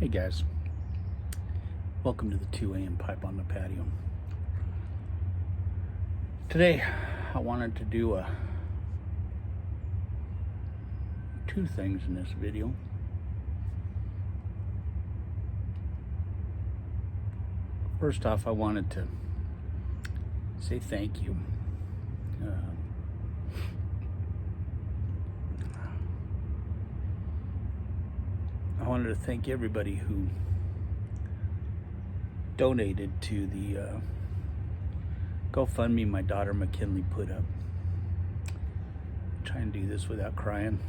Hey guys, welcome to the 2 a.m. pipe on the patio. Today I wanted to do two things in this video. First off, I wanted to say thank you. I wanted to thank everybody who donated to the GoFundMe my daughter McKinley put up. Try and do this without crying.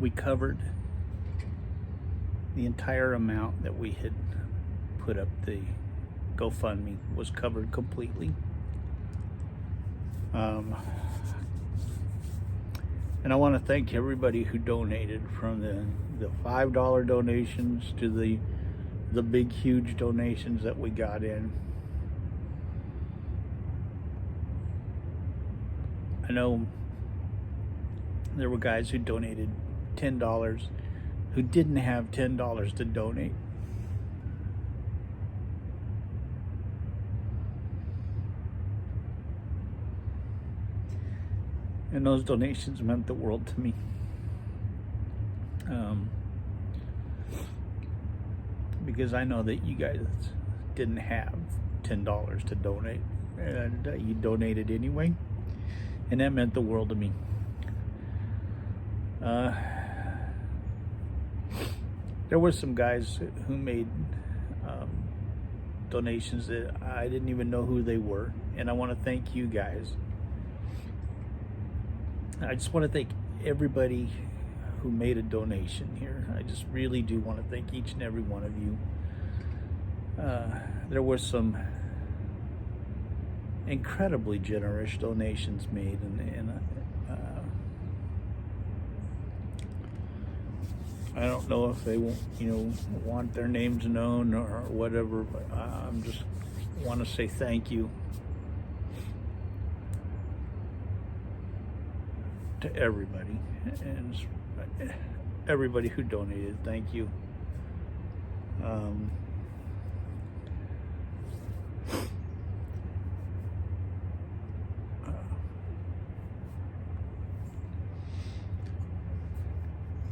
We covered the entire amount that we had put up. The GoFundMe was covered completely. And I want to thank everybody who donated, from the $5 donations to the big, huge donations that we got in. I know there were guys who donated $10 who didn't have $10 to donate. And those donations meant the world to me. Because I know that you guys didn't have $10 to donate, and you donated anyway, and that meant the world to me. There were some guys who made donations that I didn't even know who they were, and I want to thank you guys. I just want to thank everybody who made a donation here. I just really do want to thank each and every one of you. There were some incredibly generous donations made, and I don't know if they want their names known or whatever, but I'm just want to say thank you to everybody, and everybody who donated. Thank you.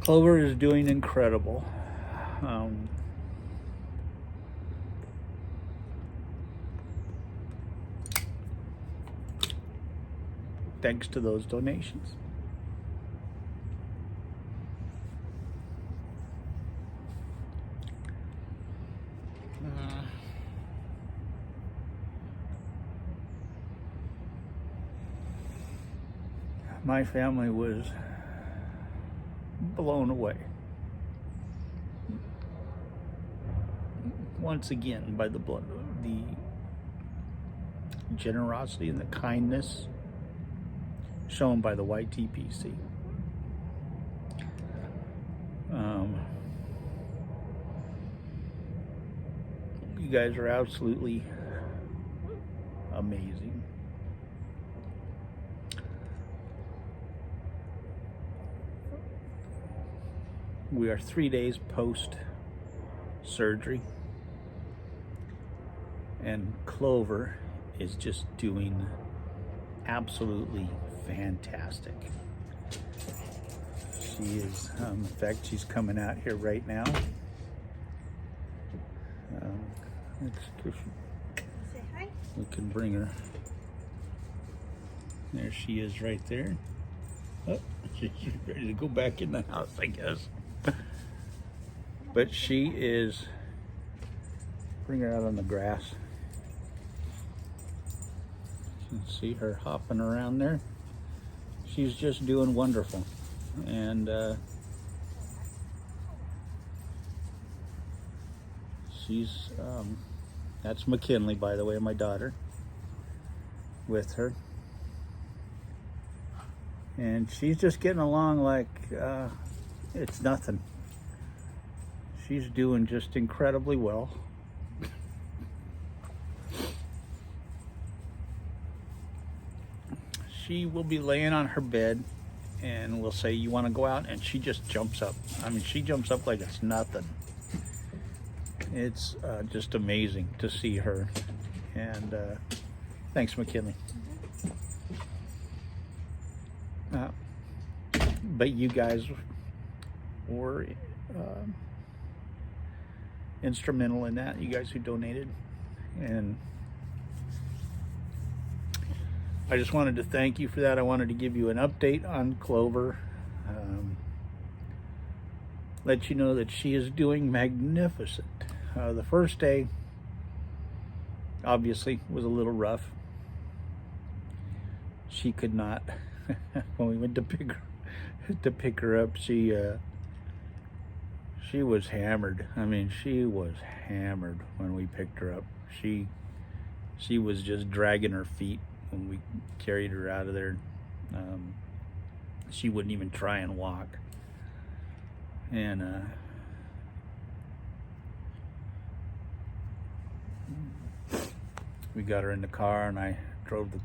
Clover is doing incredible. Thanks to those donations. My family was blown away once again by the generosity and the kindness shown by the YTPC. You guys are absolutely amazing. We are 3 days post surgery, and Clover is just doing absolutely fantastic. She is, in fact, she's coming out here right now. Say hi. We can bring her. There she is right there. Oh, she's ready to go back in the house, I guess. But she is, bring her out on the grass. See her hopping around there. She's just doing wonderful. And she's, that's McKinley, by the way, my daughter, with her. And she's just getting along like it's nothing. She's doing just incredibly well. She will be laying on her bed and we'll say, you want to go out? And she just jumps up. I mean, she jumps up like it's nothing. It's just amazing to see her. And thanks, McKinley. But you guys were instrumental in that, you guys who donated. And I just wanted to thank you for that. I wanted to give you an update on Clover. Let you know that she is doing magnificent. The first day, obviously, was a little rough. She could not, when we went to pick her up, she was hammered. I mean, she was hammered when we picked her up. She was just dragging her feet when we carried her out of there. She wouldn't even try and walk. And we got her in the car, and I drove the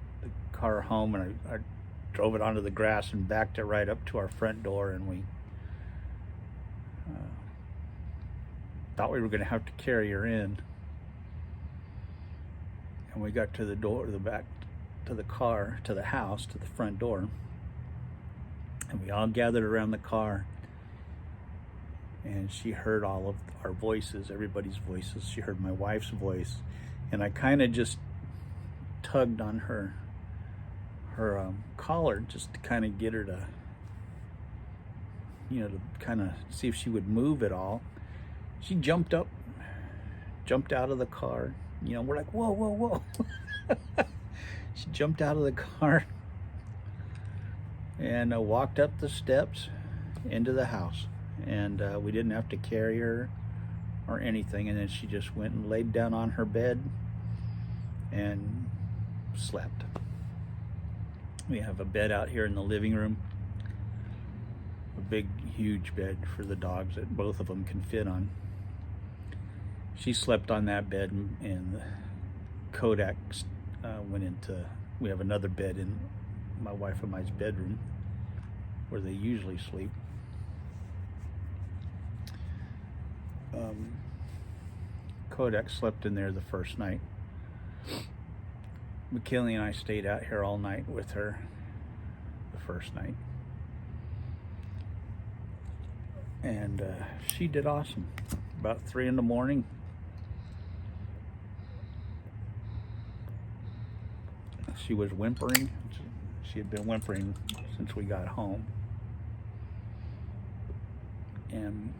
car home, and I drove it onto the grass and backed it right up to our front door, and we thought we were going to have to carry her in. And we got to the door, the back to the car, to the house, to the front door, and we all gathered around the car, and she heard all of our voices, everybody's voices. She heard my wife's voice, and I kind of just tugged on her collar just to kind of get her to, you know, to kind of see if she would move at all. She jumped up, jumped out of the car. You know, we're like, whoa, whoa, whoa. She jumped out of the car and walked up the steps into the house. And we didn't have to carry her or anything. And then she just went and laid down on her bed and slept. We have a bed out here in the living room. A big, huge bed for the dogs that both of them can fit on. She slept on that bed, and Kodak went into, we have another bed in my wife and I's bedroom where they usually sleep. Kodak slept in there the first night. McKinley and I stayed out here all night with her the first night. And she did awesome. About 3 in the morning, she was whimpering. She had been whimpering since we got home. And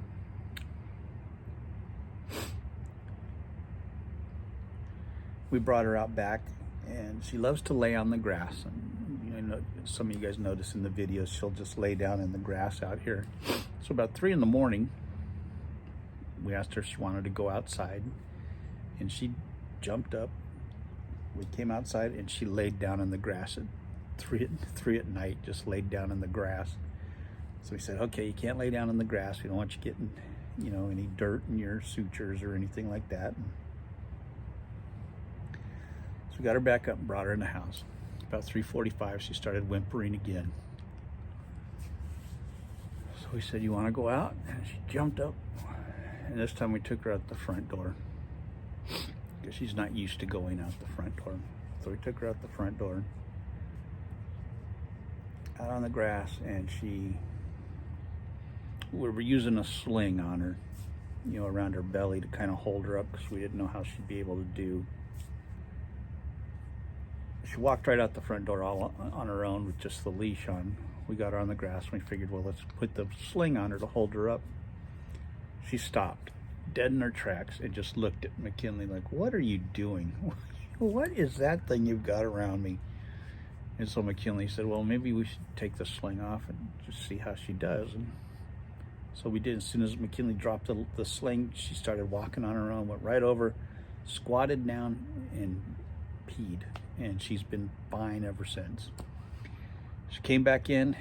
we brought her out back, and she loves to lay on the grass. And you know, some of you guys notice in the videos, she'll just lay down in the grass out here. So about 3 in the morning, we asked her if she wanted to go outside, and she jumped up. We came outside, and she laid down in the grass at 3 at night, just laid down in the grass. So we said, okay, you can't lay down in the grass. We don't want you getting, you know, any dirt in your sutures or anything like that. So we got her back up and brought her in the house. About 3:45, she started whimpering again. So we said, you want to go out? And she jumped up. And this time we took her out the front door, because she's not used to going out the front door. So we took her out the front door, out on the grass, and we were using a sling on her, you know, around her belly to kind of hold her up, because we didn't know how she'd be able to do. She walked right out the front door all on her own with just the leash on. We got her on the grass, and we figured, well, let's put the sling on her to hold her up. She stopped dead in her tracks and just looked at McKinley like, what are you doing? What is that thing you've got around me? And so McKinley said, well, maybe we should take the sling off and just see how she does. And so we did. As soon as McKinley dropped the sling, she started walking on her own, went right over, squatted down, and peed. And she's been fine ever since. She came back in,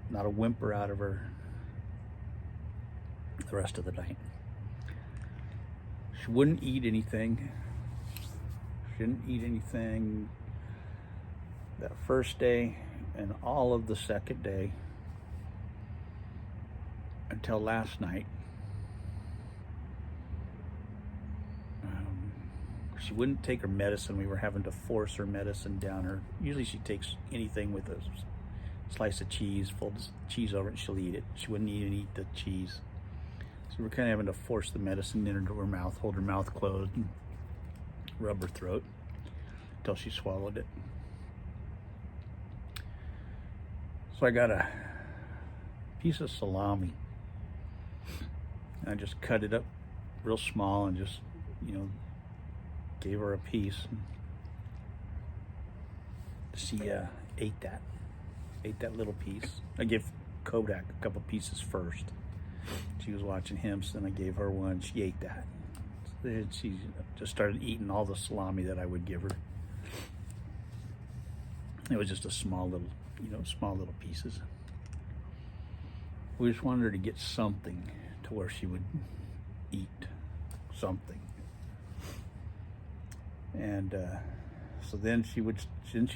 not a whimper out of her the rest of the night. She wouldn't eat anything. She didn't eat anything that first day and all of the second day until last night. She wouldn't take her medicine. We were having to force her medicine down her. Usually she takes anything with a slice of cheese, fold the cheese over it, and she'll eat it. She wouldn't even eat the cheese. So we're kind of having to force the medicine into her mouth, hold her mouth closed, and rub her throat until she swallowed it. So I got a piece of salami. And I just cut it up real small and just, gave her a piece. She ate that little piece. I gave Kodak a couple pieces first. She was watching him, so then I gave her one. She ate that. Then she just started eating all the salami that I would give her. It was just a small little pieces. We just wanted her to get something to where she would eat something. And so then she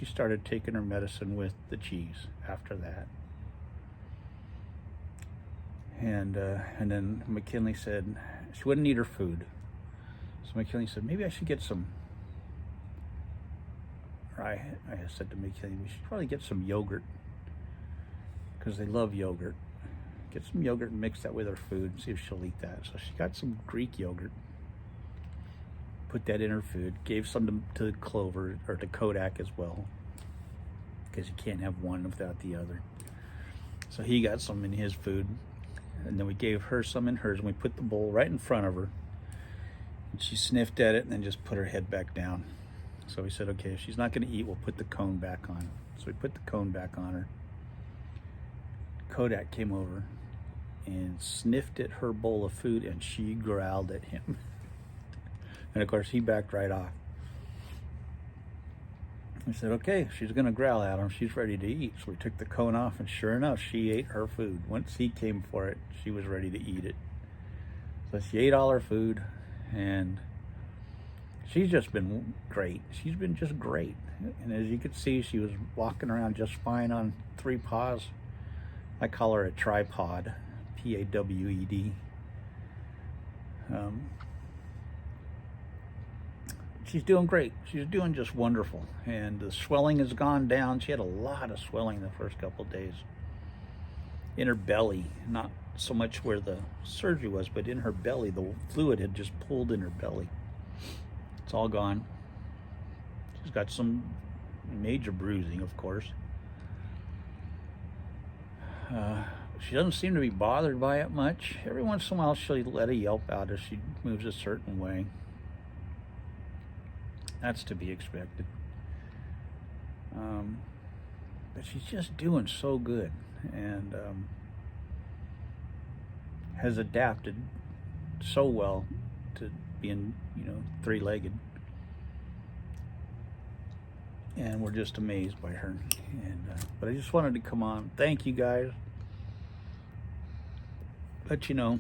started taking her medicine with the cheese after that. And then McKinley said she wouldn't eat her food. So McKinley said, maybe I should get some, or I said to McKinley, we should probably get some yogurt, because they love yogurt. Get some yogurt and mix that with her food and see if she'll eat that. So she got some Greek yogurt, put that in her food, gave some to Clover, or to Kodak as well, because you can't have one without the other. So he got some in his food, and then we gave her some in hers, and we put the bowl right in front of her. And she sniffed at it and then just put her head back down. So we said, okay, if she's not going to eat, we'll put the cone back on. So we put the cone back on her. Kodak came over and sniffed at her bowl of food, and she growled at him. And of course, he backed right off. We said, okay, she's going to growl at him. She's ready to eat. So we took the cone off, and sure enough, she ate her food. Once he came for it, she was ready to eat it. So she ate all her food, and she's just been great. She's been just great. And as you could see, she was walking around just fine on 3 paws. I call her a tripod, P-A-W-E-D. She's doing great. She's doing just wonderful. And the swelling has gone down. She had a lot of swelling the first couple of days. In her belly, not so much where the surgery was, but in her belly. The fluid had just pulled in her belly. It's all gone. She's got some major bruising, of course. She doesn't seem to be bothered by it much. Every once in a while she'll let a yelp out as she moves a certain way. That's to be expected. But she's just doing so good, and has adapted so well to being, 3-legged. And we're just amazed by her. And but I just wanted to come on. Thank you guys. Let you know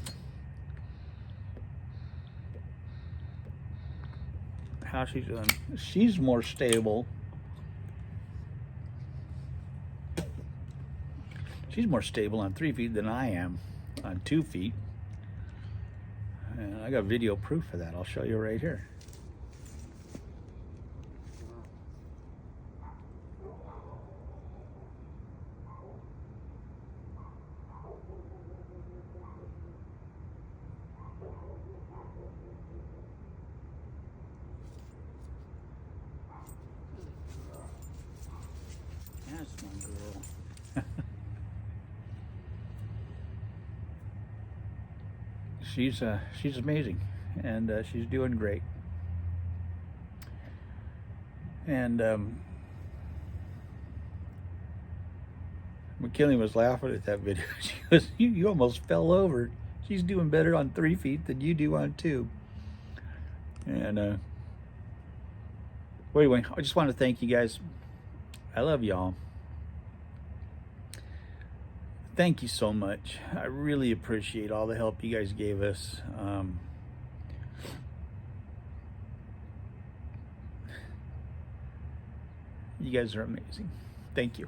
how she's doing. She's more stable. She's more stable on 3 feet than I am on 2 feet. And I got video proof of that. I'll show you right here. That's my girl. She's amazing, and she's doing great. And McKinley was laughing at that video. She goes, you almost fell over. She's doing better on 3 feet than you do on 2. And well, anyway, I just want to thank you guys. I love y'all. Thank you so much. I really appreciate all the help you guys gave us. You guys are amazing. Thank you.